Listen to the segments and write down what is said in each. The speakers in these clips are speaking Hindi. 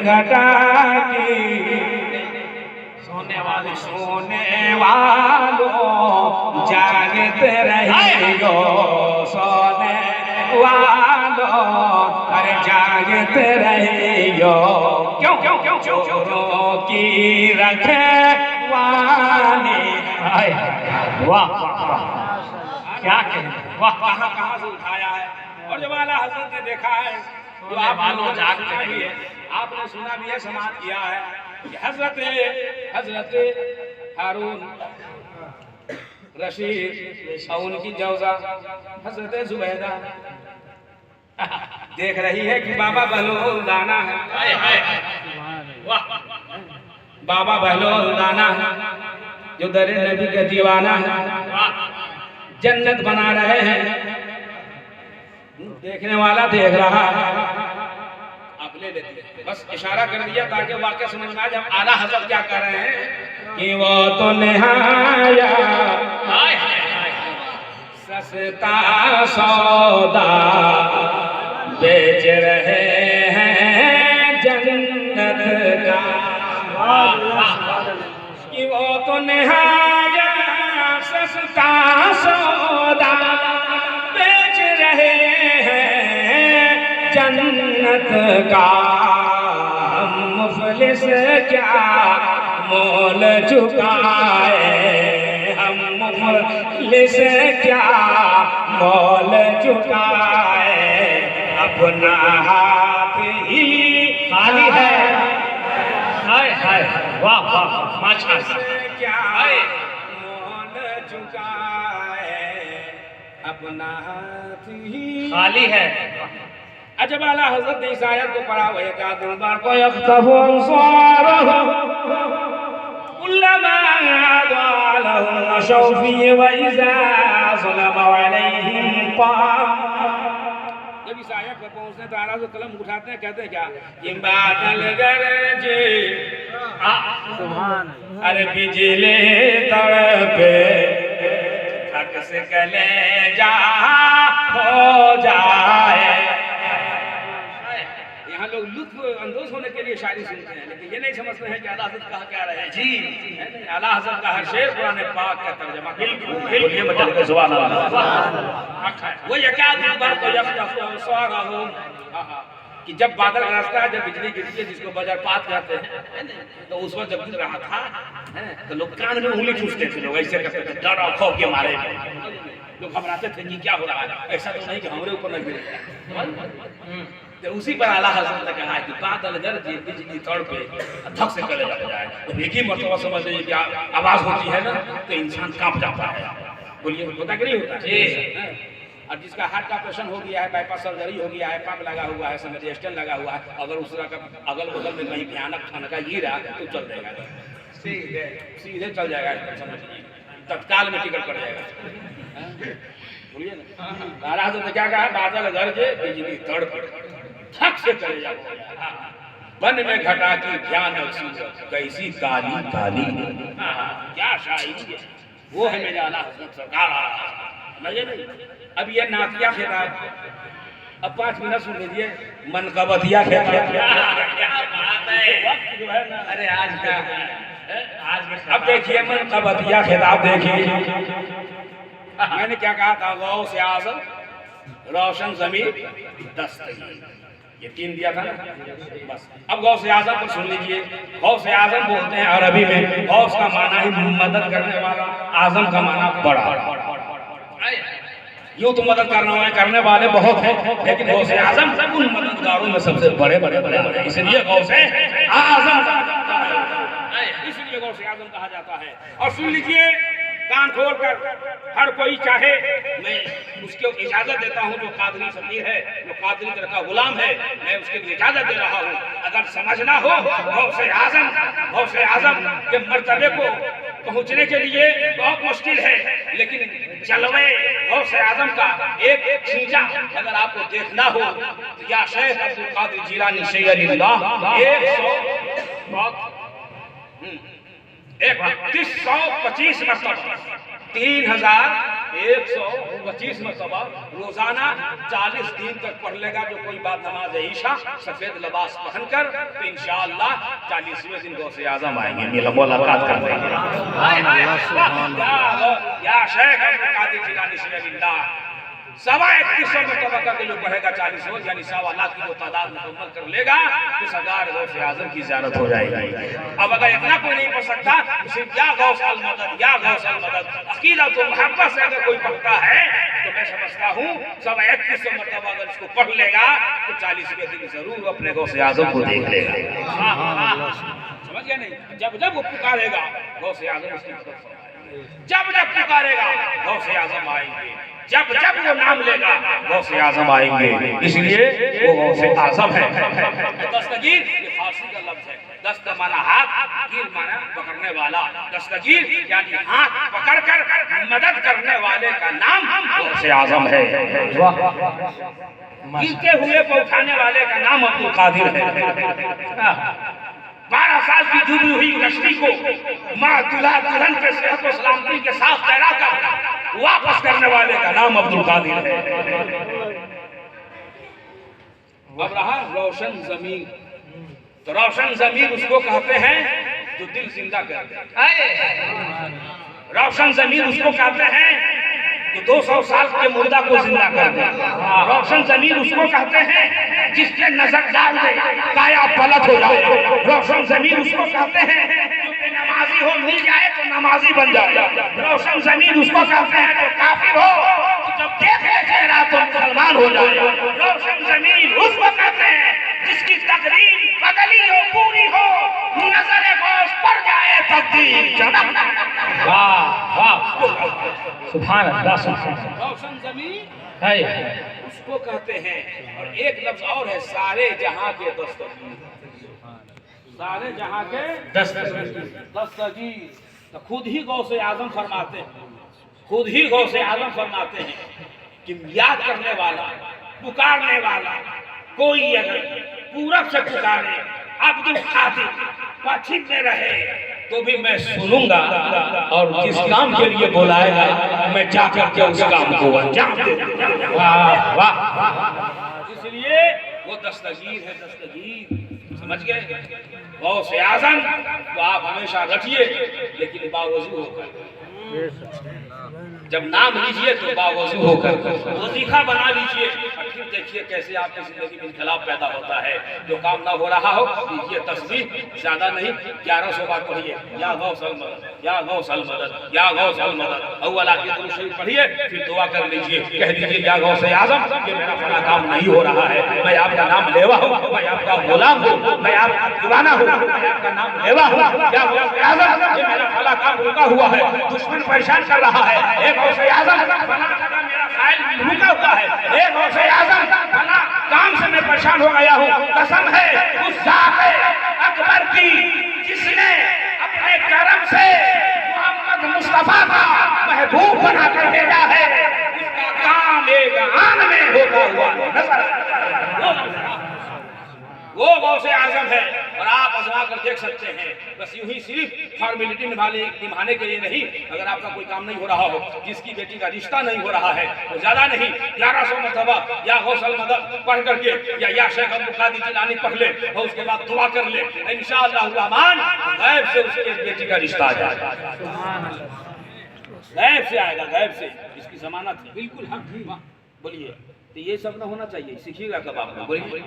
घटा की सोने वालों जागते रहियो, सोने वालों अरे जागते रहियो, क्यों क्यों क्यों चोरों की रखवाली। वाह क्या कहें, वाह कहाँ कहाँ से उठाया है। और जब आला हजरत ने देखा है तो आप मानो जागते भी है, आपने सुना भी है, समाज किया है कि हजरत हारून रशीद और उनकी जौजा हजरत जुबैदा देख रही है कि बाबा बहलोल दाना है, बाबा बहलोल दाना है जो दरे नबी का दीवाना है, जन्नत बना रहे हैं। देखने वाला देख रहा है, आप ले लेते हैं, बस इशारा कर दिया ताकि वाक्य समझ में आ जाए। आला हजरत क्या कर रहे हैं कि वो तो निहाया सस्ता सौदा बेच रहे हैं जन्नत का, कि वो तो निहाया सस्ता सौदा बेच रहे हैं जन्नत का, हम मुफलिस क्या मोल चुकाए, हम मुफलिस क्या मोल चुकाए, अपना हाथ ही खाली है। हाय हाय वाह वाह माशाअल्लाह, क्या मोल चुकाए, अपना हाथ ही खाली है। अजब आला हजरत ने इस आयत को पढ़ा हुआ है, का दुबार को यख्तफु अंसारहु कुल्लमा अदालहु नशौफी व इज़ा ज़लमा अलैहिम क़ाम। जब इस आयत पर पहुंचने तो आला हजरत कलम उठाते हैं, कहते हैं क्या, ये बादल गरजे अरे बिजली तड़पे थक से कलेजा हो जाए। यहाँ लोग लुत्फ अंदोज होने के लिए शायरी सुनते हैं, लेकिन ये नहीं समझते हैं कि आला हज़रत कहा क्या रहे हैं। जी आला हज़रत का हर शेर कुरान पाक का तर्जुमा, बिल्कुल बोलिए मत चल के सुभान अल्लाह। वो यकादु बर्क़ु यख़्तफ़ु अबसारहु, कि जब बादल गरजता है, जब बिजली गिरती है जिसको वज्रपात कहते हैं, तो उस वक्त जब गिर रहा था तो लोग कान में उंगली ठूसते थे, लोग ऐसे करते थे डर और खौफ के मारे, लोग घबराते थे कि क्या हो रहा है, ऐसा तो नहीं कि हमारे ऊपर न गिरे। तो उसी पर आला हज़रत ने कहा कि बादल गरजे बिजली तड़पे धक से कलेजा हो जाए। तो एक ही मर्तबा समझ लीजिए कि आवाज होती है ना तो इंसान कांप जाता है। बोलिए होता कि नहीं होता जी। और जिसका हार्ट का ऑपरेशन हो गया है, बाईपास सर्जरी हो गया है, पंप लगा हुआ है, समझिए स्टेंट लगा हुआ है, अगर उसका अगल बगल में कहीं भयानक ठनका गिरा तो चल जाएगा, सीधे चल जाएगा, समझिए तत्काल में टिकट पड़ जाएगा। बोलिए ना, आला हज़रत ने क्या कहा, बादल गरजे बिजली तड़पे थक से चले जाओ, वन में घटा की भयानक सूरत कैसी काली काली। क्या शायरी है वो, है मेरे आला हज़रत सरकार आ रहा है। अब ये नातिया खिताब, अब 5 मिनट सुन लीजिए, मनकबतिया खिताब। अरे आज का अब देखिए मनकबतिया खिताब देखिए। मैंने क्या कहा था, गौस आज़म रोशन ज़मीर दस्तगीर, ये 3 दिया था ना बस। अब गौस आज़म को सुन लीजिए। गौस आज़म बोलते हैं अरबी में, गौस का माना ही मदद करने वाला, आज़म का माना बड़ा। यूं तो मदद करने वाले बहुत हैं, लेकिन गौस आज़म उन मददगारों में सबसे बड़े, इसलिए गौस आज़म, इसलिए गौस आज़म कहा जाता है। और सुन लीजिए कान खोल कर, हर कोई चाहे, मैं उसको इजाजत देता हूं, जो कादरी फकीर है, जो कादरी का गुलाम है, मैं उसके लिए इजाजत दे रहा हूं। अगर समझना हो गौसे आज़म के मर्तबे को पहुंचने के लिए बहुत मुश्किल है, लेकिन जलवे गौसे आज़म का एक खींचा अगर आपको देखना हो तो या शेख अब्दुल कादिर जिलानी सैयदुल्लाह 3125 मरतबा 3000 125 मरतबा रोजाना 40 दिन तक पढ़ लेगा जो कोई बात नमाज ईशा सफेद लिबास पहनकर, तो इंशाअल्लाह 40वें दिन गौसे आजम आएंगे, मुलाकात कर देंगे। या शेख अब्दुल कादिर जिलानी सिल्लाह 21.25 मरतबा करके जो पढ़ेगा 40 रोज यानी 1.25 लाख की जो तादाद मुकम्मल कर लेगा तो सरदार गौसे आजम की ज़ियारत हो जाएगी। अब अगर इतना कोई नहीं पढ़ सकता तो सिर्फ या गौस अल मदद, या गौस अल मदद अकीदा तो मोहब्बत से अगर कोई पढ़ता है तो मैं समझता हूँ 21.25 मरतबा अगर इसको पढ़ लेगा तो 40वें दिन जरूर अपने गौसे आजम को देख लेगा। समझ गया नहीं? जब जब वो पुकारेगा गौसे आजम उसकी मदद फरमाएंगे, जब जब पुकारेगा गौसे आजम आएंगे, जब जब वो नाम लेगा गौसे आजम आएंगे, इसलिए वो गौसे आजम है। दस्तगीर ये फारसी का लफ्ज है। दस्त माना हाथ, गिर माना पकड़ने वाला। दस्तगीर यानी हाथ पकड़कर मदद करने वाले का नाम गौसे आजम है। गिरते हुए को उठाने वाले का नाम अब्दुल कादिर है। 12 साल की डूबी हुई कश्ती को माँ दुल्हा दुल्हन के सेहत और सलामती के साथ तैरा कर वापस करने वाले का नाम अब्दुल कादिर है। अब रहा रोशन जमीन, तो रोशन जमीन उसको कहते हैं जो दिल जिंदा कर दे। रोशन जमीन उसको कहते हैं जो 200 साल के मुर्दा को जिंदा कर दे। रोशन जमीन उसको कहते हैं जिसके नजर डाल दे काया पलट हो जाए। रोशन जमीन उसको कहते हैं जो बेनमाजी हो मिल जाए तो नमाजी बन जाए। रोशन जमीन उसको कहते हैं जो काफिर हो जब देख ले चेहरा तो मुसलमान हो जाए। रोशन जमीन उसको कहते हैं जिसकी तकदीर बदली हो पूरी हो नजर गौस पड़ जाए तकदीर चमक। वाह वाह सुभान अल्लाह। रोशन जमीन है उसको कहते हैं। और एक लफ्ज और है सारे जहां के दस्तगीर, सारे जहां के दस्तगीर। तो खुद ही गौसे आजम फरमाते हैं, खुद ही गौसे आजम फरमाते हैं कि याद करने वाला पुकारने वाला कोई अगर पूरब से पुकारे अब्दुल कादिर पश्चिम में रहे तो भी मैं सुनूंगा और जिस काम के लिए बुलाएगा मैं जाकर के उस काम को अंजाम दे दूंगा। वाह वाह। इसलिए वो दस्तगीर है, दस्तगीर। समझ गए? गौसे आजम तो आप हमेशा रखिए लेकिन बावजूद होकर, जब नाम लीजिए तो बावजूद होकर वजीफा बना लीजिए और फिर देखिए कैसे आपकी जिंदगी में इनकलाब पैदा होता है। जो काम ना हो रहा हो लीजिए तस्बीह, ज्यादा नहीं 1100 बार पढ़िए या गौस अल मदद, या गौस अल मदद, या गौस अल मदद। अव्वल आखिर दुरूद शरीफ पढ़िए, फिर दुआ कर लीजिए, कह दीजिए या गौसे आजम कि मेरा फला काम नहीं हो रहा है, मैं आपका नाम लेवा हूँ, मैं आपका गुलाम हूँ, मैं आपका दीवाना हूँ, मैं आपका नाम लेवा हूँ। या गौसे आजम कि मेरा फला काम रुका हुआ है, दुश्मन परेशान कर रहा है, गौसे आजम फला जगह मेरा फाइल रुका हुआ है, गौसे आजम फला काम से मैं परेशान हो गया हूँ। कसम है उस ज़ात अकबर की जिसने अपने करम से मोहम्मद मुस्तफा का महबूब बनाकर भेजा है, उसका काम एक आन में होता हुआ नजर वो गौसे आजम है। और आप आजमा कर देख सकते हैं। बस यूं ही सिर्फ फॉर्मेलिटी निभाने के लिए नहीं, अगर आपका कोई काम नहीं हो रहा हो, जिसकी बेटी का रिश्ता नहीं हो रहा है तो ज्यादा नहीं 1100 मरतबा या गौस अल मदद पढ़ करके या शेख अब्दुल कादिर जिलानी पढ़ ले और उसके बाद दुआ कर ले, इंशाअल्लाह रहमान गैब से उसकी बेटी का रिश्ता आ जाएगा। गैब से आएगा, गैब से। इसकी जमानत है बिल्कुल। हम बोलिए तो ये सब ना होना चाहिए। सीखिएगा कब आप लोग, बोलिए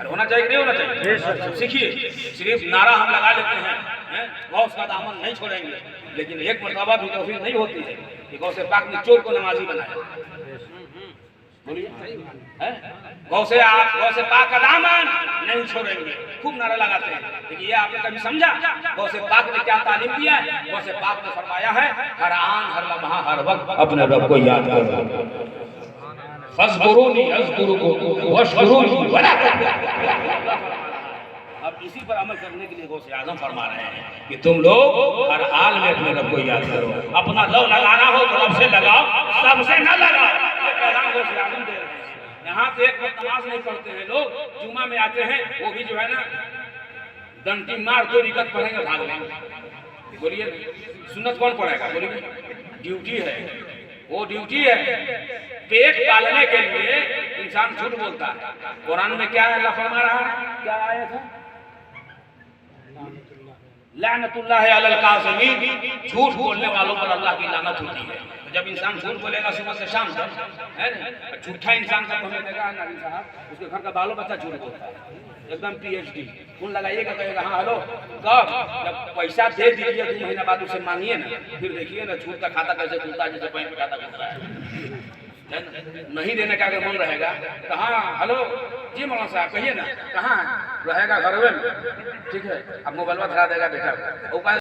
होना चाहिए नहीं होना चाहिए? सीखिए। सिर्फ नारा हम लगा लेते हैं गौस का दामन नहीं छोड़ेंगे, लेकिन एक मरतबा भी तौफीक नहीं होती है कि गौसे पाक ने चोर को नमाजी बनाया। बोलिए गौसे पाक का दामन नहीं छोड़ेंगे, खूब नारा लगाते हैं, लेकिन ये आपने कभी समझा गौसे पाक ने क्या तालीम दिया है? गौसे पाक ने फरमाया है हर आन हर लम्हा हर वक्त अपने रब को याद करो। फज़कुरूनी अज़कुरुकुम वशकुरूनी वला तकफुरून। अब इसी पर अमल करने के लिए गौसे आजम फरमा रहे हैं कि तुम लोग हर हाल में अपने रब को याद करो। अपना लव लगाना हो तो रब से लगाओ, सबसे न लगाओ। ये पैगाम गौसे आजम दे रहे हैं। यहाँ तो एक वक्त नमाज नहीं पढ़ते हैं लोग, जुमा में आते हैं वो भी जो है ना डंटी मार दो रिकत पढ़ेंगे भाग लेंगे। बोलिए सुन्नत कौन पढ़ेगा? बोलिए ड्यूटी है, वो ड्यूटी है। पेट पालने के लिए इंसान झूठ बोलता है। कुरान में क्या है, अल्लाह फरमा रहा है, क्या आया था, लानतुल्लाह अलल काज़िमीन, झूठ बोलने वालों पर अल्लाह की लानत होती है। तो जब इंसान झूठ बोलेगा सुबह से शाम तक, है ना, झूठा इंसान का हमें देखा है नबी साहब, उसके घर का बालो बच्चा झूठ बोलता है, एकदम PhD कौन लगाइएगा, कहेगा हाँ हेलो कब, जब पैसा दे दीजिए 2 महीना बाद उसे मांगिए ना, फिर देखिए ना झूठ का खाता कैसे खुलता है, जैसे बैंक में खाता खुल रहा है। नहीं देने का अगर मन रहेगा तो हाँ हेलो जी मौलाना साहब कहिए ना, कहाँ रहेगा घर में, ठीक है, अब मोबाइल धरा देगा बेटा, उपाय